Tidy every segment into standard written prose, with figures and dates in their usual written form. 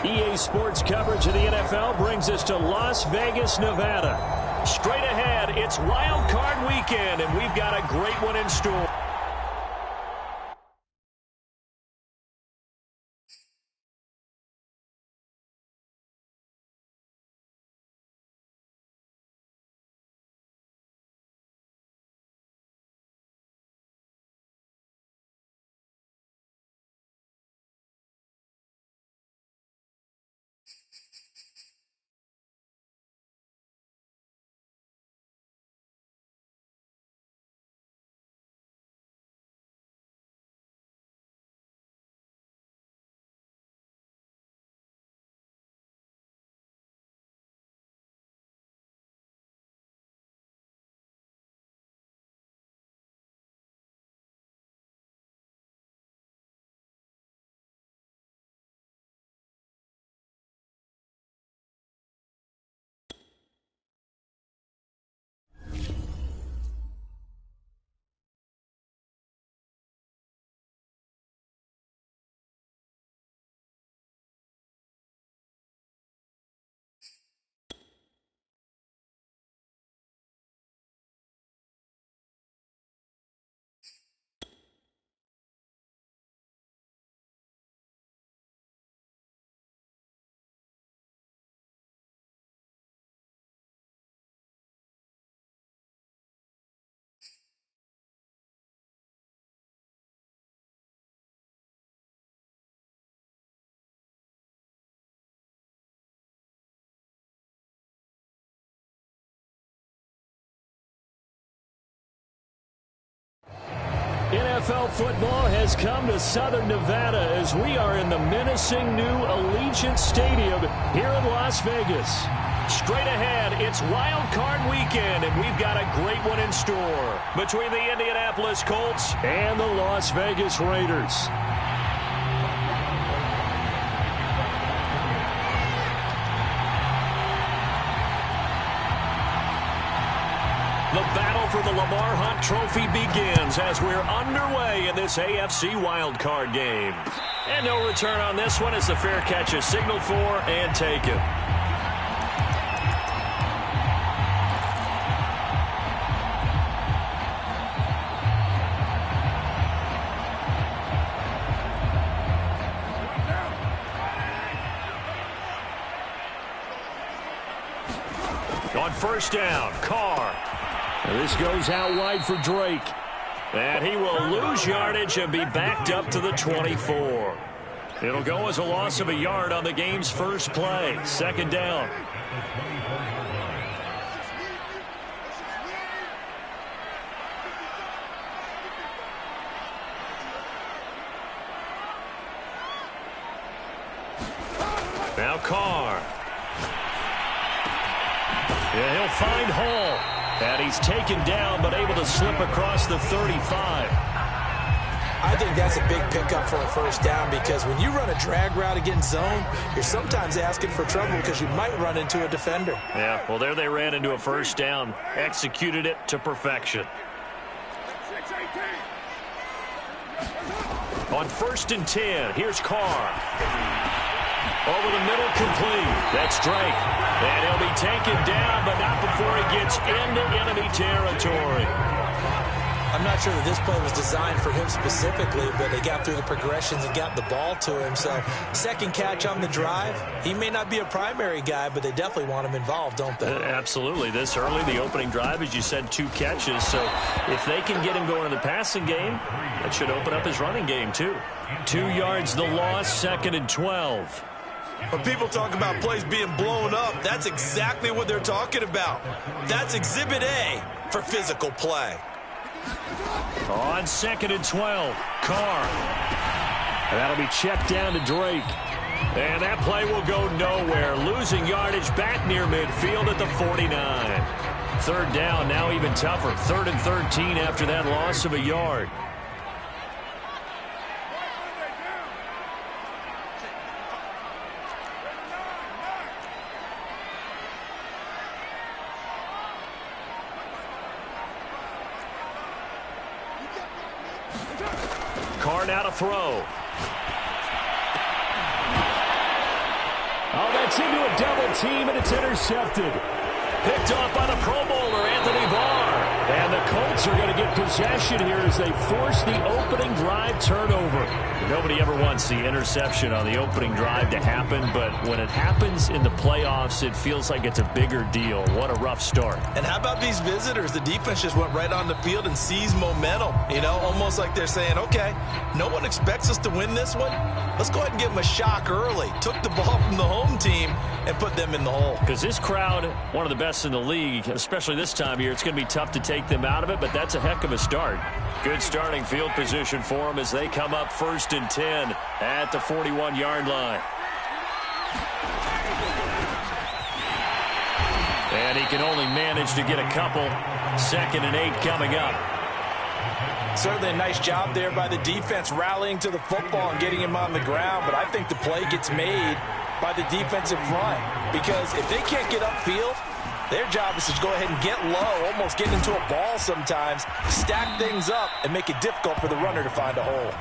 EA Sports coverage of the NFL brings us to Las Vegas, Nevada. Straight ahead, it's Wild Card Weekend, and we've got a great one in store. NFL football has come to Southern Nevada as we are in the menacing new Allegiant Stadium here in Las Vegas. Straight ahead, it's Wild Card Weekend, and we've got a great one in store between the Indianapolis Colts and the Las Vegas Raiders. The battle for the Lamar Hunt Trophy begins as we're underway in this AFC wildcard game. And no return on this one as the fair catch is signaled for and taken. On first down, Carr. And this goes out wide for Drake. And he will lose yardage and be backed up to the 24. It'll go as a loss of a yard on the game's first play. Second down. Now Carr. Yeah, he'll find Hall. And he's taken down, but able to slip across the 35. I think that's a big pickup for a first down because when you run a drag route against zone, you're sometimes asking for trouble because you might run into a defender. Yeah, well, there they ran into a first down. Executed it to perfection. On 1st and 10, here's Carr. Over the middle, complete. That's Drake. And he'll be taken down, but not before he gets into enemy territory. I'm not sure that this play was designed for him specifically, but they got through the progressions and got the ball to him. So, second catch on the drive. He may not be a primary guy, but they definitely want him involved, don't they? Absolutely. This early, the opening drive, as you said, 2 catches. So, if they can get him going in the passing game, that should open up his running game, too. 2 yards the loss, 2nd and 12. When people talk about plays being blown up, that's exactly what they're talking about. That's Exhibit A for physical play. On 2nd and 12, Carr. And that'll be checked down to Drake. And that play will go nowhere. Losing yardage back near midfield at the 49. 3rd down, now even tougher. 3rd and 13 after that loss of a yard. Carr now to throw. Oh, that's into a double team, and it's intercepted. Picked off by the Pro Bowler, Anthony Barr. And the Colts are going to get possession here as they force the opening drive turnover. Nobody ever wants the interception on the opening drive to happen, but when it happens in the playoffs, it feels like it's a bigger deal. What a rough start. And how about these visitors? The defense just went right on the field and seized momentum. You know, almost like they're saying, okay, no one expects us to win this one. Let's go ahead and give them a shock early. Took the ball from the home team and put them in the hole. Because this crowd, one of the best in the league, especially this time of year, it's going to be tough to take them out of it, but that's a heck of a start. Good starting field position for them as they come up 1st and 10 at the 41-yard line. And he can only manage to get a couple. 2nd and 8 coming up. Certainly a nice job there by the defense rallying to the football and getting him on the ground, but I think the play gets made by the defensive front because if they can't get upfield, their job is to go ahead and get low, almost get into a ball sometimes, stack things up, and make it difficult for the runner to find a hole.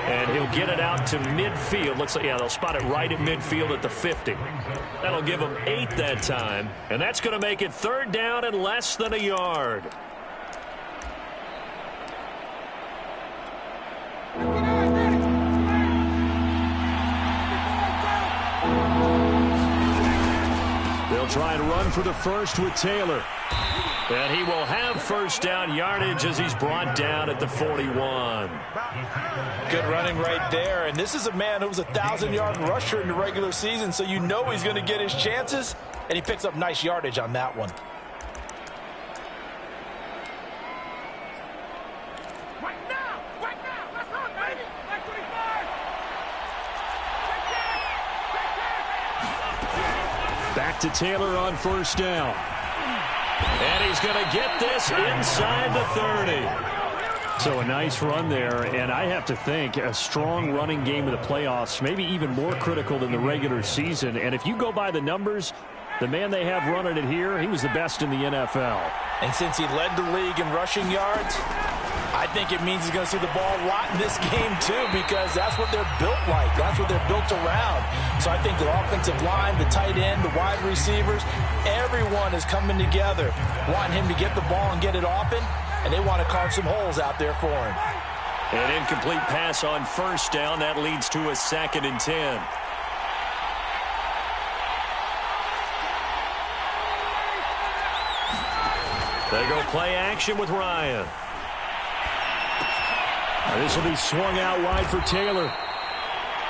And he'll get it out to midfield. Looks like, yeah, they'll spot it right at midfield at the 50. That'll give them 8 that time, and that's going to make it 3rd down and less than a yard. They'll try and run for the first with Taylor. And he will have 1st down yardage as he's brought down at the 41. Good running right there. And this is a man who was a 1,000-yard rusher in the regular season, so you know he's going to get his chances. And he picks up nice yardage on that one. Back to Taylor on 1st down. And he's going to get this inside the 30. So a nice run there, and I have to think a strong running game of the playoffs, maybe even more critical than the regular season. And if you go by the numbers, the man they have running it here, he was the best in the NFL. And since he led the league in rushing yards, I think it means he's going to see the ball a lot in this game, too, because that's what they're built like. That's what they're built around. So I think the offensive line, the tight end, the wide receivers, everyone is coming together, wanting him to get the ball and get it often, and they want to carve some holes out there for him. An incomplete pass on 1st down. That leads to a 2nd and 10. They go play action with Ryan. This will be swung out wide for Taylor.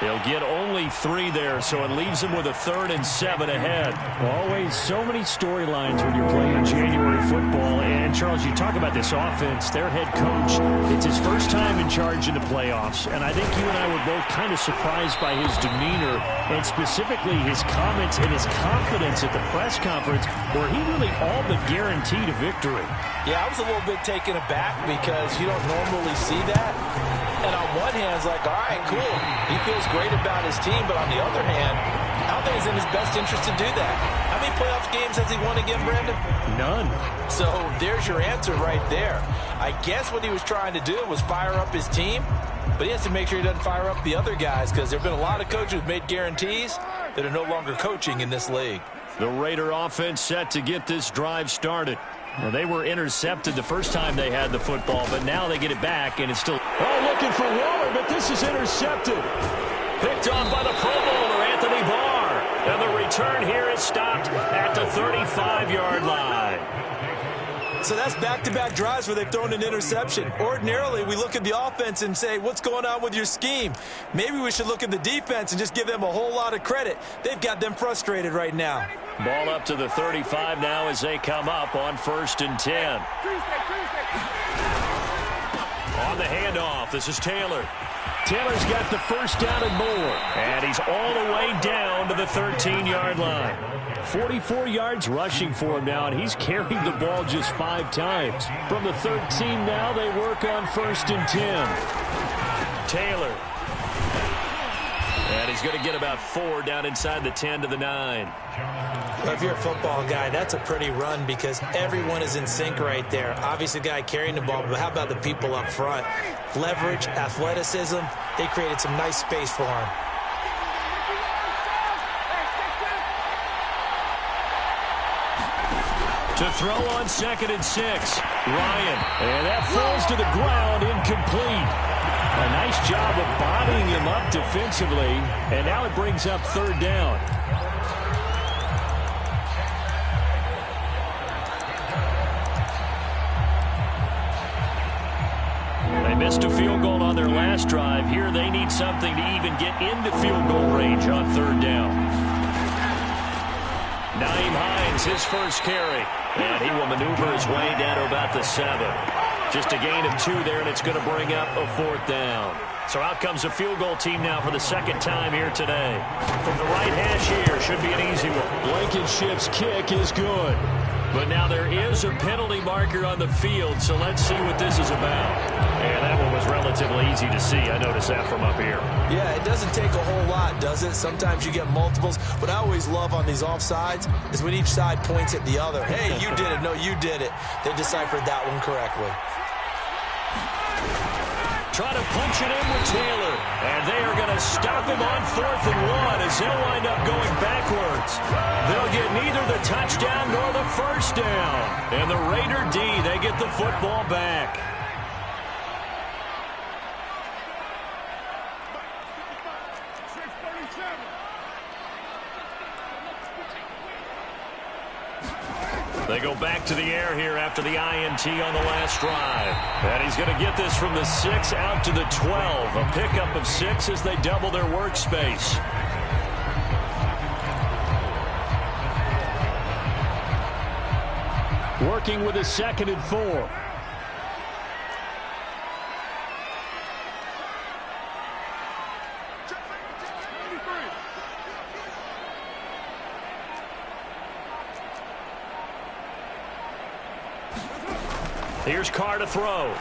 He'll get only 3 there, so it leaves him with a 3rd and 7 ahead. Always so many storylines when you're playing January football. And, Charles, you talk about this offense, their head coach, it's his first time in charge in the playoffs. And I think you and I were both kind of surprised by his demeanor and specifically his comments and his confidence at the press conference where he really all but guaranteed a victory. Yeah, I was a little bit taken aback because you don't normally see that. And on one hand, it's like, all right, cool. He feels great about his team. But on the other hand, I don't think it's in his best interest to do that. How many playoff games has he won again, Brandon? None. So there's your answer right there. I guess what he was trying to do was fire up his team. But he has to make sure he doesn't fire up the other guys because there have been a lot of coaches who've made guarantees that are no longer coaching in this league. The Raider offense set to get this drive started. Well, they were intercepted the first time they had the football, but now they get it back, and it's still... Oh, looking for Waller, but this is intercepted. Picked off by the Pro Bowler, Anthony Barr. And the return here is stopped at the 35-yard line. So that's back-to-back drives where they've thrown an interception. Ordinarily, we look at the offense and say, what's going on with your scheme? Maybe we should look at the defense and just give them a whole lot of credit. They've got them frustrated right now. Ball up to the 35 now as they come up on 1st and 10. On the handoff, this is Taylor. Taylor's got the 1st down and more. And he's all the way down to the 13-yard line. 44 yards rushing for him now, and he's carried the ball just 5 times. From the 13 now, they work on 1st and 10. Taylor. And he's going to get about 4 down inside the 10 to the 9. Well, if you're a football guy, that's a pretty run because everyone is in sync right there. Obviously, the guy carrying the ball, but how about the people up front? Leverage, athleticism, they created some nice space for him. To throw on 2nd and 6. Ryan. And that falls to the ground, incomplete. A nice job of bodying him up defensively. And now it brings up 3rd down. They missed a field goal on their last drive. Here they need something to even get into field goal range on 3rd down. Nyheim Hines, his first carry. And he will maneuver his way down to about the 7. Just a gain of 2 there, and it's going to bring up a 4th down. So out comes a field goal team now for the 2nd time here today. From the right hash here, should be an easy one. Blankenship's kick is good. But now there is a penalty marker on the field, so let's see what this is about. And that one was relatively easy to see. I noticed that from up here. Yeah, it doesn't take a whole lot, does it? Sometimes you get multiples. What I always love on these offsides is when each side points at the other. Hey, you did it. No, you did it. They deciphered that one correctly. Try to punch it in with Taylor. And they are going to stop him on 4th and 1 as they'll wind up going backwards. They'll get neither the touchdown nor the 1st down. And the Raider D, they get the football back. They go back to the air here after the INT on the last drive. And he's going to get this from the 6 out to the 12. A pickup of 6 as they double their workspace. Working with a 2nd and 4. Here's Carr to throw.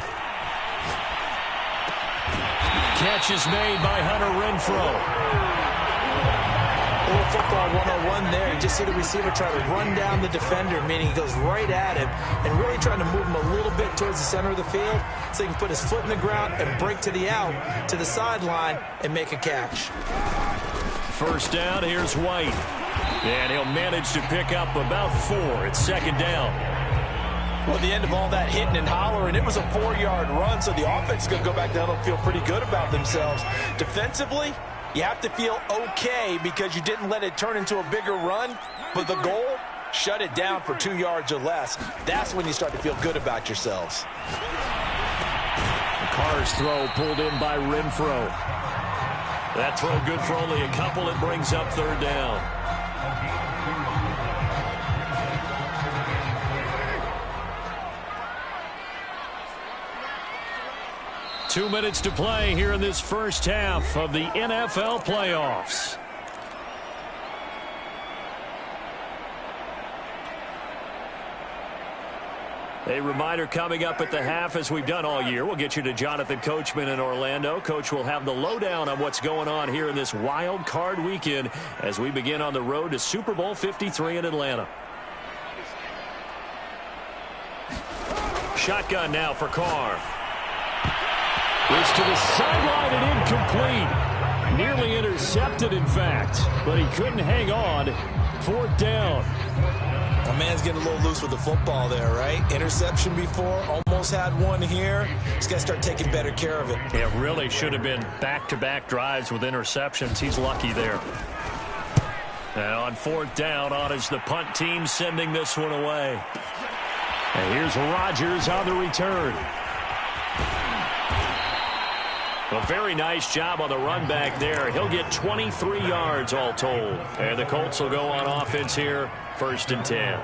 Catch is made by Hunter Renfrow. A little football 101 there. You just see the receiver try to run down the defender, meaning he goes right at him and really trying to move him a little bit towards the center of the field so he can put his foot in the ground and break to the out, to the sideline, and make a catch. 1st down, here's White. And he'll manage to pick up about 4. It's 2nd down. Well, at the end of all that hitting and hollering, it was a 4-yard run, so the offense is going to go back down and feel pretty good about themselves. Defensively, you have to feel okay because you didn't let it turn into a bigger run, but the goal, shut it down for 2 yards or less. That's when you start to feel good about yourselves. Carr's throw pulled in by Renfrow. That throw good for only a couple. It brings up 3rd down. 2 minutes to play here in this first half of the NFL playoffs. A reminder coming up at the half, as we've done all year. We'll get you to Jonathan Coachman in Orlando. Coach will have the lowdown on what's going on here in this wild card weekend as we begin on the road to Super Bowl 53 in Atlanta. Shotgun now for Carr. It's to the sideline and incomplete. Nearly intercepted, in fact, but he couldn't hang on. 4th down. My man's getting a little loose with the football there, right? Interception before, almost had one here. He's got to start taking better care of it. It really should have been back-to-back drives with interceptions. He's lucky there. And on 4th down, on is the punt team sending this one away. And here's Rodgers on the return. A very nice job on the run back there. He'll get 23 yards all told. And the Colts will go on offense here, 1st and 10.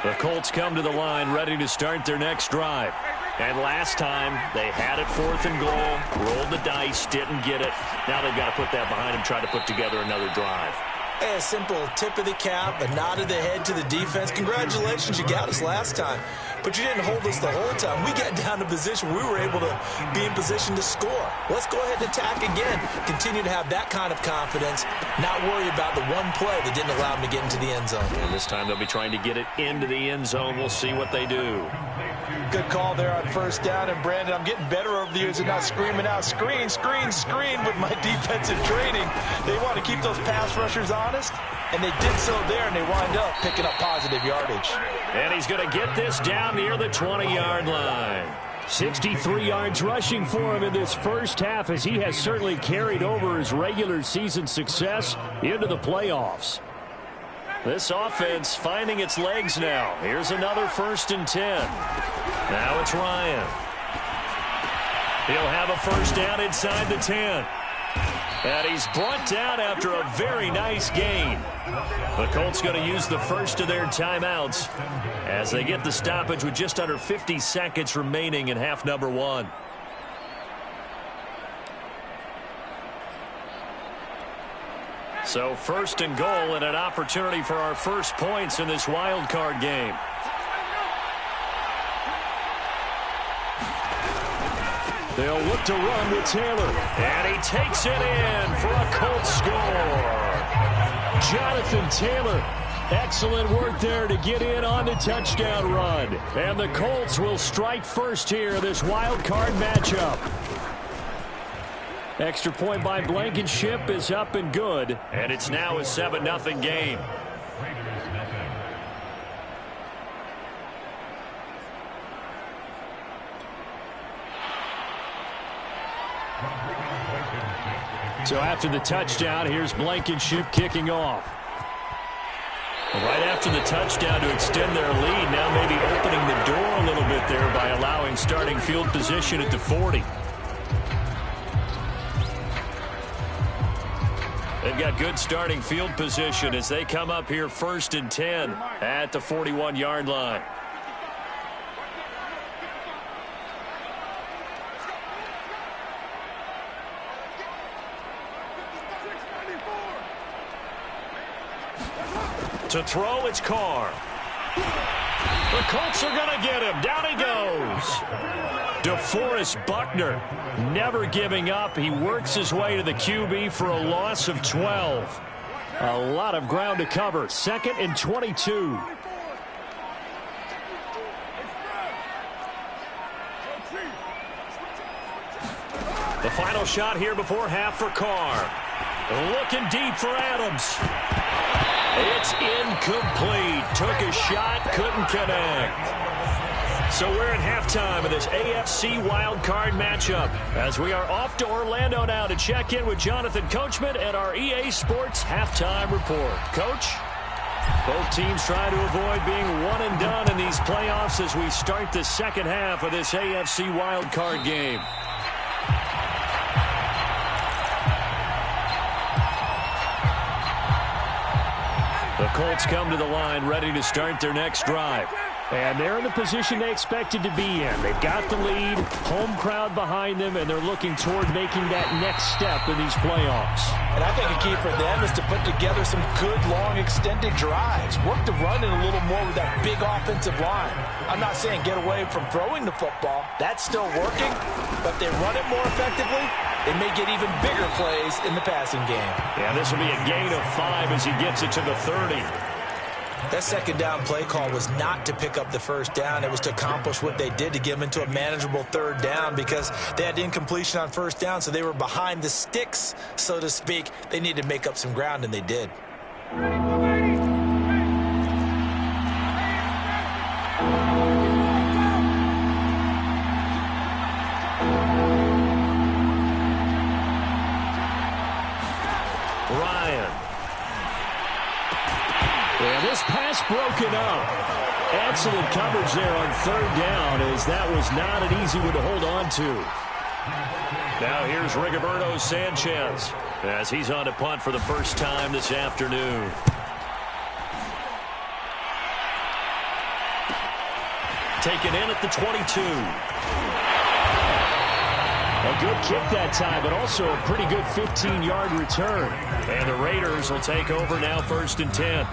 The Colts come to the line ready to start their next drive. And last time, they had it 4th and goal, rolled the dice, didn't get it. Now they've got to put that behind them, try to put together another drive. Hey, a simple tip of the cap, a nod of the head to the defense. Congratulations, you got us last time. But you didn't hold us the whole time. We got down to position. We were able to be in position to score. Let's go ahead and attack again. Continue to have that kind of confidence. Not worry about the one play that didn't allow them to get into the end zone. And this time they'll be trying to get it into the end zone. We'll see what they do. Good call there on first down. And, Brandon, I'm getting better over the years and not screaming out, screen, screen, screen with my defensive training. They want to keep those pass rushers honest, and they did so there, and they wind up picking up positive yardage. And he's going to get this down near the 20-yard line. 63 yards rushing for him in this first half, as he has certainly carried over his regular season success into the playoffs. This offense finding its legs now. Here's another 1st and 10. Now it's Ryan. He'll have a first down inside the 10. And he's brought down after a very nice gain. The Colts going to use the first of their timeouts as they get the stoppage with just under 50 seconds remaining in half number 1. So 1st and goal and an opportunity for our first points in this wild card game. They'll look to run with Taylor. And he takes it in for a Colts score. Jonathan Taylor, excellent work there to get in on the touchdown run. And the Colts will strike first here in this wild card matchup. Extra point by Blankenship is up and good. And it's now a 7-0 game. So after the touchdown, here's Blankenship kicking off. Right after the touchdown to extend their lead, now maybe opening the door a little bit there by allowing starting field position at the 40. They've got good starting field position as they come up here 1st and 10 at the 41-yard line. To throw, it's Carr. The Colts are going to get him. Down he goes. DeForest Buckner never giving up. He works his way to the QB for a loss of 12. A lot of ground to cover. 2nd and 22. The final shot here before half for Carr. Looking deep for Adams. It's incomplete. Took a shot, couldn't connect. So we're at halftime of this AFC wildcard matchup as we are off to Orlando now to check in with Jonathan Coachman and our EA Sports halftime report. Coach? Both teams trying to avoid being one and done in these playoffs as we start the second half of this AFC wildcard game. The Colts come to the line ready to start their next drive. And they're in the position they expected to be in. They've got the lead, home crowd behind them, and they're looking toward making that next step in these playoffs. And I think a key for them is to put together some good, long, extended drives. Work the run in a little more with that big offensive line. I'm not saying get away from throwing the football. That's still working. But if they run it more effectively, they may get even bigger plays in the passing game. Yeah, this will be a gain of 5 as he gets it to the 30. That second down play call was not to pick up the first down. It was to accomplish what they did to get them into a manageable third down because they had incompletion on first down, so they were behind the sticks, so to speak. They needed to make up some ground, and they did. This pass broken up. Excellent coverage there on third down as that was not an easy one to hold on to. Now here's Rigoberto Sanchez as he's on to punt for the first time this afternoon. Taken in at the 22. A good kick that time, but also a pretty good 15-yard return. And the Raiders will take over now 1st and 10.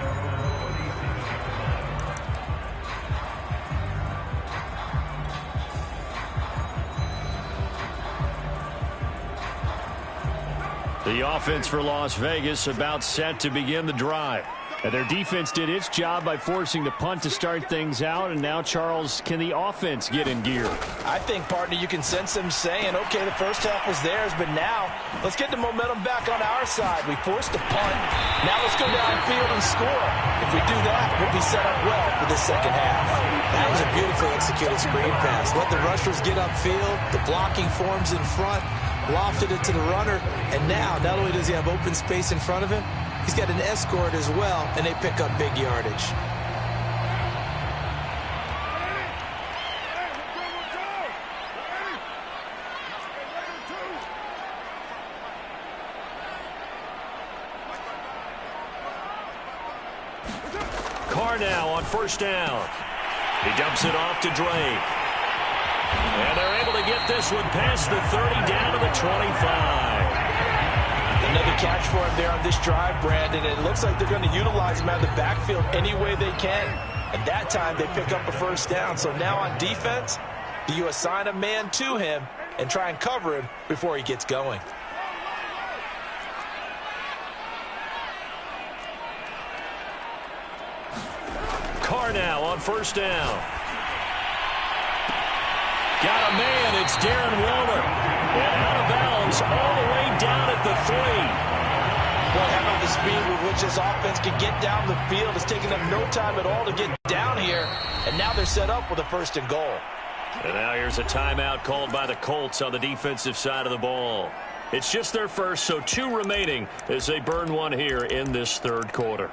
The offense for Las Vegas about set to begin the drive. And their defense did its job by forcing the punt to start things out. And now, Charles, can the offense get in gear? I think, partner, you can sense them saying, okay, the first half was theirs, but now let's get the momentum back on our side. We forced a punt. Now let's go downfield and score. If we do that, we'll be set up well for the second half. That was a beautifully executed screen pass. Let the rushers get upfield. The blocking forms in front. Lofted it to the runner. And now, not only does he have open space in front of him, he's got an escort as well, and they pick up big yardage. Carr now on first down. He dumps it off to Drake. And they're able to get this one past the 30 down to the 25. Another catch for him there on this drive, Brandon. And it looks like they're going to utilize him out of the backfield any way they can. And that time they pick up a first down. So now on defense, do you assign a man to him and try and cover him before he gets going? Carr now on first down. Got a man. It's Darren Waller. And out of bounds all the way down at the 3. Well, how about the speed with which this offense can get down the field? It's taking them no time at all to get down here. And now they're set up with a first and goal. And now here's a timeout called by the Colts on the defensive side of the ball. It's just their first, so 2 remaining as they burn one here in this third quarter.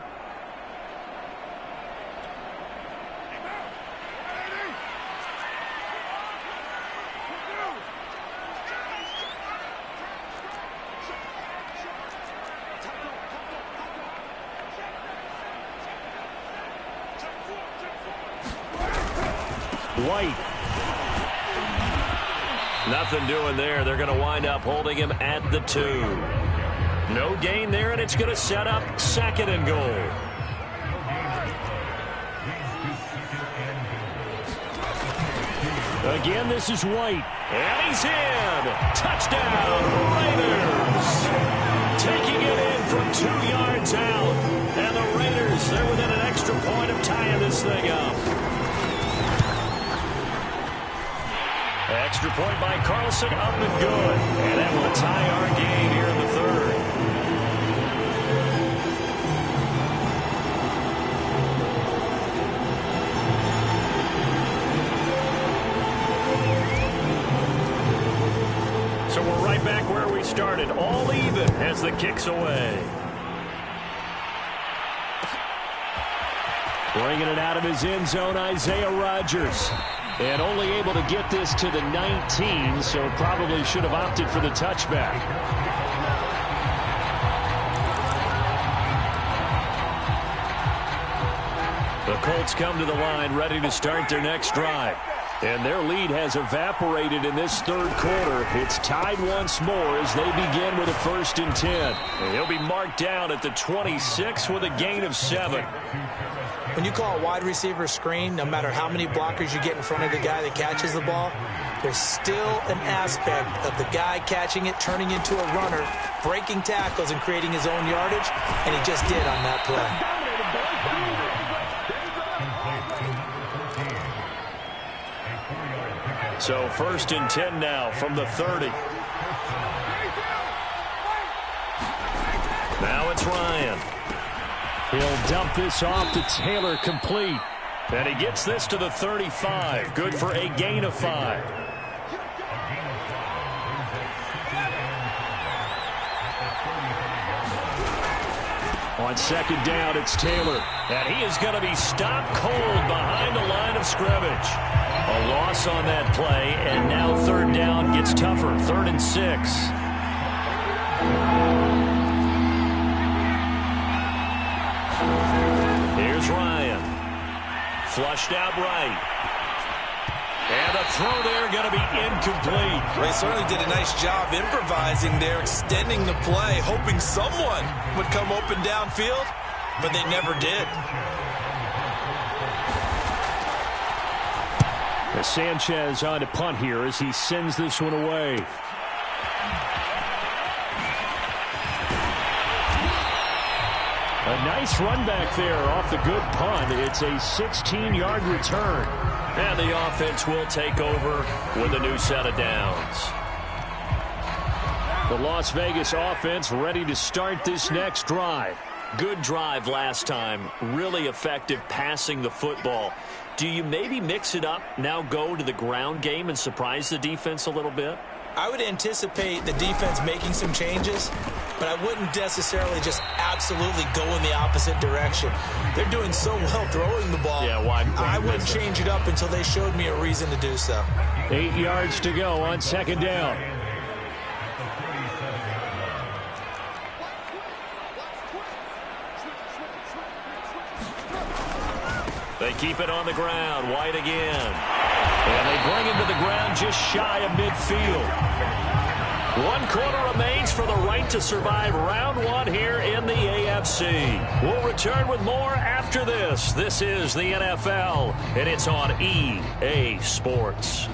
White. Nothing doing there. They're going to wind up holding him at the 2. No gain there, and it's going to set up second and goal. Again, this is White. And he's in. Touchdown, Raiders. Taking it in from 2 yards out. And the Raiders, they're within an extra point of tying this thing up. Extra point by Carlson, up and good. And that will tie our game here in the third. So we're right back where we started, all even as the kick's away. Bringing it out of his end zone, Isaiah Rodgers. And only able to get this to the 19, so probably should have opted for the touchback. The Colts come to the line ready to start their next drive. And their lead has evaporated in this third quarter. It's tied once more as they begin with a 1st and 10. And he'll be marked down at the 26 with a gain of 7. When you call a wide receiver screen, no matter how many blockers you get in front of the guy that catches the ball, there's still an aspect of the guy catching it, turning into a runner, breaking tackles and creating his own yardage, and he just did on that play. So 1st and 10 now from the 30. Now it's Ryan. He'll dump this off to Taylor, complete. And he gets this to the 35. Good for a gain of 5. On 2nd down, it's Taylor. And he is going to be stopped cold behind the line of scrimmage. A loss on that play, and now 3rd down gets tougher. 3rd and 6. Here's Ryan. Flushed out right. And a throw there going to be incomplete. They certainly did a nice job improvising there, extending the play, hoping someone would come open downfield, but they never did. Sanchez on to punt here as he sends this one away. A nice run back there off the good punt. It's a 16-yard return. And the offense will take over with a new set of downs. The Las Vegas offense ready to start this next drive. Good drive last time. Really effective passing the football. Do you maybe mix it up, now go to the ground game and surprise the defense a little bit? I would anticipate the defense making some changes, but I wouldn't necessarily just absolutely go in the opposite direction. They're doing so well throwing the ball. Yeah, why I wouldn't change it up until they showed me a reason to do so. 8 yards to go on second down. They keep it on the ground. White again. And they bring him to the ground just shy of midfield. 1 quarter remains for the right to survive round 1 here in the AFC. We'll return with more after this. This is the NFL, and it's on EA Sports.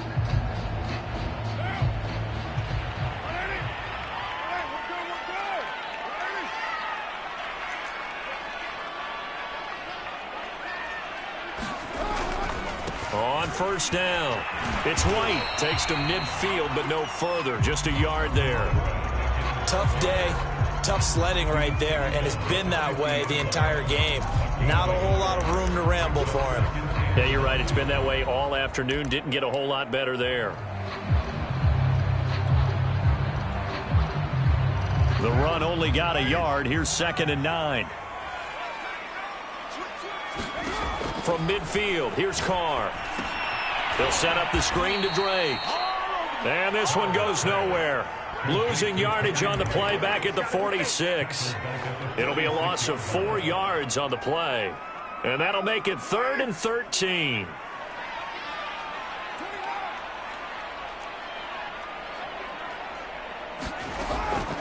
On first down, it's White. Takes to midfield, but no further. Just a yard there. Tough day, tough sledding right there, and it's been that way the entire game. Not a whole lot of room to ramble for him. Yeah, you're right. It's been that way all afternoon. Didn't get a whole lot better there. The run only got a yard. Here's 2nd and 9. From midfield, here's Carr. He'll set up the screen to Drake. And this one goes nowhere. Losing yardage on the play back at the 46. It'll be a loss of 4 yards on the play. And that'll make it 3rd and 13.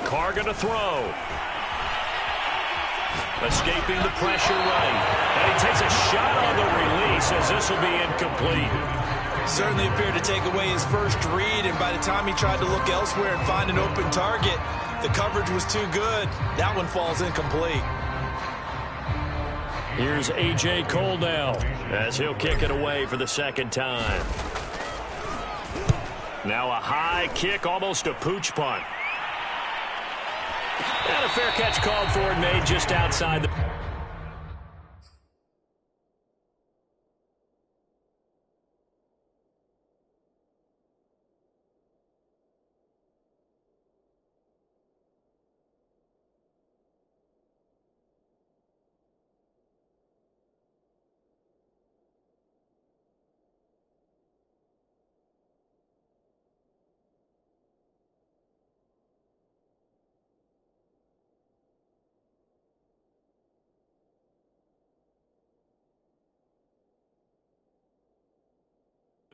Carr going to throw. Escaping the pressure right. And he takes a shot on the release as this will be incomplete. Certainly appeared to take away his first read, and by the time he tried to look elsewhere and find an open target, the coverage was too good. That one falls incomplete. Here's A.J. Cole now as he'll kick it away for the 2nd time. Now a high kick, almost a pooch punt. And a fair catch called for and made just outside the...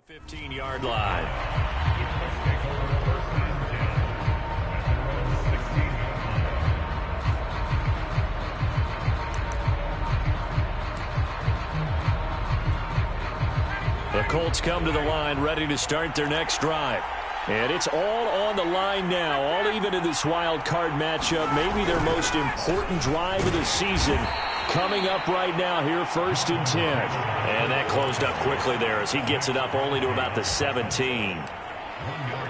The 15-yard line. The Colts come to the line ready to start their next drive. And it's all on the line now, all even in this wild card matchup. Maybe their most important drive of the season coming up right now here, 1st and 10. And that closed up quickly there as he gets it up only to about the 17.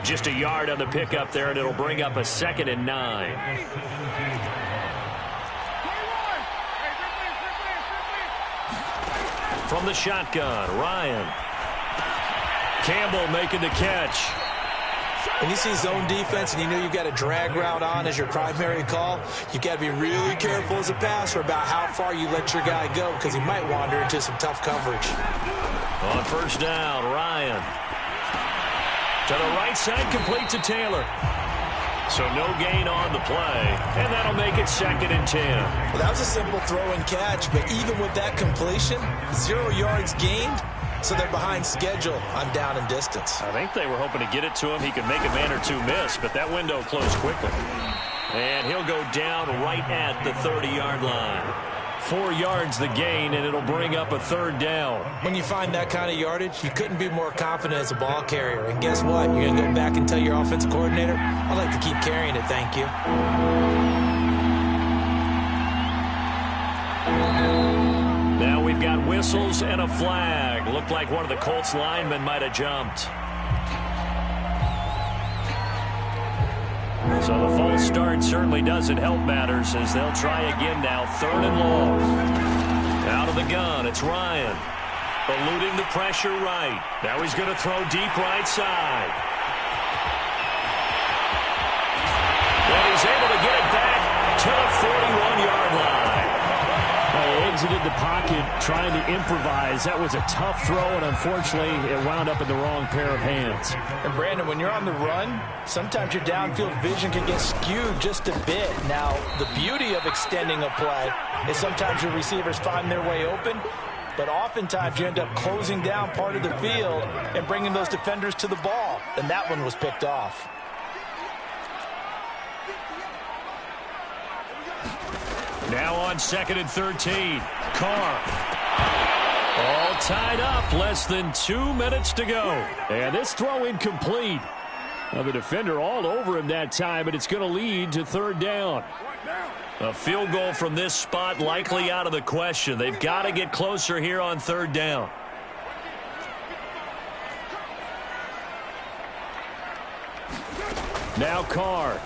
Just a yard on the pickup there, and it'll bring up a 2nd and 9. From the shotgun, Ryan. Campbell making the catch. When you see zone defense and you know you've got a drag route on as your primary call, you've got to be really careful as a passer about how far you let your guy go because he might wander into some tough coverage. On first down, Ryan. To the right side, complete to Taylor. So no gain on the play, and that'll make it 2nd and 10. Well, that was a simple throw and catch, but even with that completion, 0 yards gained. So they're behind schedule on down and distance. I think they were hoping to get it to him. He could make a man or two miss, but that window closed quickly. And he'll go down right at the 30-yard line. 4 yards the gain, and it'll bring up a 3rd down. When you find that kind of yardage, you couldn't be more confident as a ball carrier. And guess what? You're going to go back and tell your offensive coordinator, I'd like to keep carrying it, thank you. whistles and a flag. Looked like one of the Colts linemen might have jumped. So the false start certainly doesn't help matters as they'll try again now. 3rd and long. Out of the gun, it's Ryan. Eluding the pressure right. Now he's going to throw deep right side. And he's able to get it back to the 41-yard line. Well, exited the pocket trying to improvise. That was a tough throw, and unfortunately, it wound up in the wrong pair of hands. And, Brandon, when you're on the run, sometimes your downfield vision can get skewed just a bit. Now, the beauty of extending a play is sometimes your receivers find their way open, but oftentimes you end up closing down part of the field and bringing those defenders to the ball, and that one was picked off. Now on 2nd and 13. Carr. All tied up. Less than 2 minutes to go. And this throw incomplete. Now the defender all over him that time, but it's going to lead to 3rd down. A field goal from this spot likely out of the question. They've got to get closer here on 3rd down. Now Carr.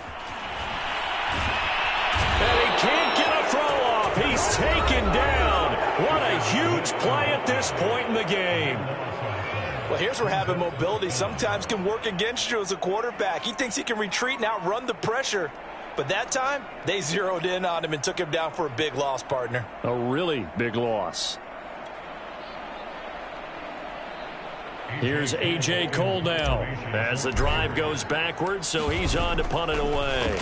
And he can't get a throw off. He's taken down. What a huge play at this point in the game. Well, here's where having mobility sometimes can work against you as a quarterback. He thinks he can retreat and outrun the pressure. But that time, they zeroed in on him and took him down for a big loss, partner. A really big loss. Here's A.J. Cole now as the drive goes backwards, so he's on to punt it away.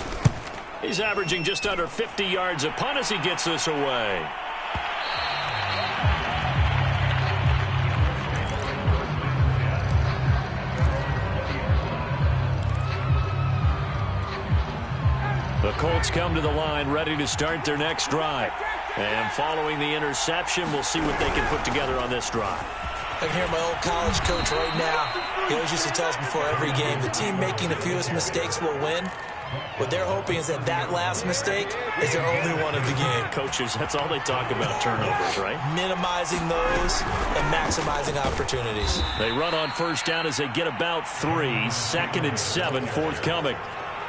He's averaging just under 50 yards a punt as he gets this away. The Colts come to the line ready to start their next drive. And following the interception, we'll see what they can put together on this drive. I can hear my old college coach right now. He always used to tell us before every game, the team making the fewest mistakes will win. What they're hoping is that that last mistake is their only one of the game. Coaches, that's all they talk about, turnovers, right? Minimizing those and maximizing opportunities. They run on 1st down as they get about 3. 2nd and 7 forthcoming.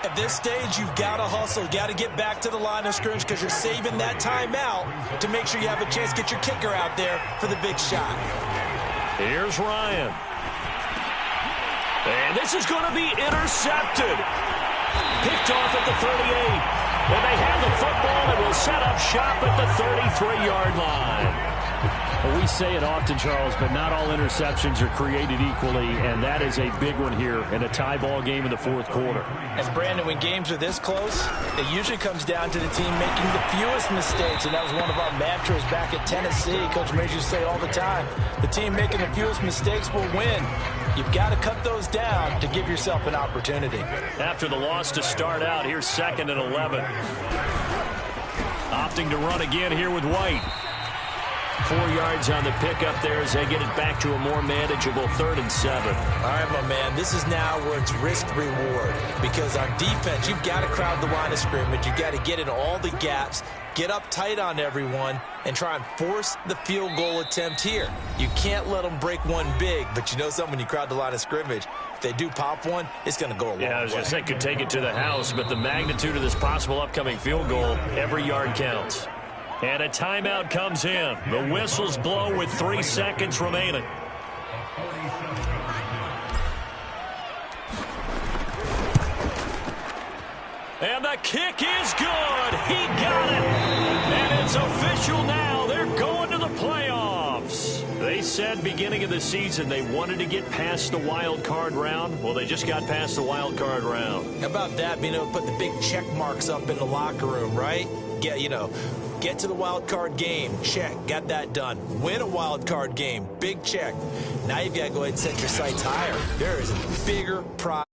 At this stage, you've got to hustle. You've got to get back to the line of scrimmage because you're saving that timeout to make sure you have a chance to get your kicker out there for the big shot. Here's Ryan. And this is going to be intercepted. Picked off at the 38. And they have the football and will set up shop at the 33-yard line. Well, we say it often, Charles, but not all interceptions are created equally, and that is a big one here in a tie ball game in the 4th quarter. And, Brandon, when games are this close, it usually comes down to the team making the fewest mistakes, and that was one of our mantras back at Tennessee. Coach Mays used to say all the time, the team making the fewest mistakes will win. You've got to cut those down to give yourself an opportunity. After the loss to start out, here's 2nd and 11. Opting to run again here with White. 4 yards on the pickup there as they get it back to a more manageable 3rd and 7. All right, my man, this is now where it's risk-reward. Because on defense, you've got to crowd the line of scrimmage. You've got to get in all the gaps, get up tight on everyone, and try and force the field goal attempt here. You can't let them break one big, but you know something, when you crowd the line of scrimmage, if they do pop one, it's going to go a long way. Yeah, I was going to say, could take it to the house, but the magnitude of this possible upcoming field goal, every yard counts. And a timeout comes in. The whistles blow with 3 seconds remaining. And the kick is good. He got it. And it's official now. They're going to the playoffs. They said beginning of the season they wanted to get past the wild card round. Well, they just got past the wild card round. How about that? Being able to put the big check marks up in the locker room, right? Get to the wild card game. Check. Got that done. Win a wild card game. Big check. Now you've got to go ahead and set your sights higher. There is a bigger prize.